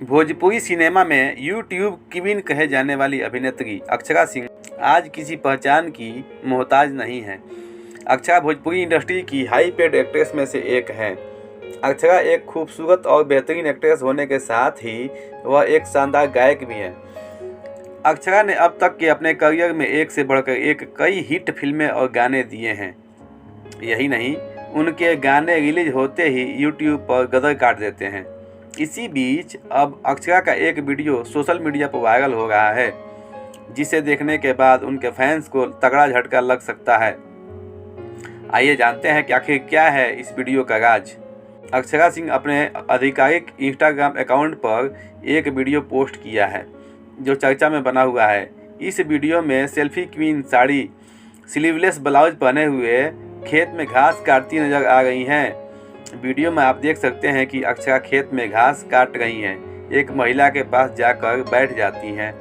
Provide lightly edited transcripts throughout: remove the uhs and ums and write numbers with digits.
Bhojpuri cinema में YouTube queen कहे जाने वाली अभिनेत्री अक्षरा सिंह आज किसी पहचान की मोहताज नहीं है। अक्षरा भोजपुरी इंडस्ट्री की हाई पेड एक्ट्रेस में से एक है। अक्षरा एक खूबसूरत और बेहतरीन एक्ट्रेस होने के साथ ही वह एक शानदार गायक भी हैं। अक्षरा ने अब तक के अपने करियर में एक से बढ़कर एक कई हिट फिल्में और गाने दिए हैं। यही नहीं, उनके गाने रिलीज होते ही यूट्यूब पर गदर काट देते हैं। इसी बीच अब अक्षरा का एक वीडियो सोशल मीडिया पर वायरल हो रहा है, जिसे देखने के बाद उनके फैंस को तगड़ा झटका लग सकता है। आइए जानते हैं कि आखिर क्या है इस वीडियो का राज। अक्षरा सिंह अपने आधिकारिक इंस्टाग्राम अकाउंट पर एक वीडियो पोस्ट किया है जो चर्चा में बना हुआ है। इस वीडियो में selfie queen sari, sleeveless blouse पहने हुए खेत में घास काटती नजर आ रही हैं। वीडियो में आप देख सकते हैं कि अक्षरा खेत में घास काट रही हैं। एक महिला के पास जाकर बैठ जाती हैं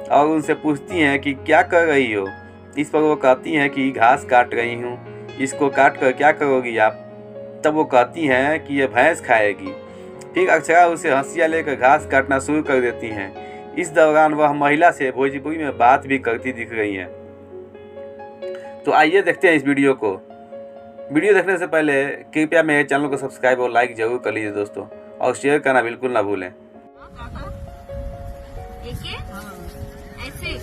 और उनसे पूछती हैं कि क्या कर रही हो। इस पर वो कहती हैं कि घास काट रही हूँ। इसको काट कर क्या करोगी आप? तब वो कहती हैं कि ये भैंस खाएगी। फिर अक्षरा उसे हंसिया लेकर घास काटना शुरू कर देती हैं। इस दौरान वह महिला से भोजपुरी में बात भी करती दिख रही हैं। तो आइए देखते हैं इस वीडियो को। वीडियो देखने से पहले कृपया मेरे चैनल को सब्सक्राइब और लाइक जरूर कर लीजिए दोस्तों, और शेयर करना बिल्कुल ना भूलें। ऐसे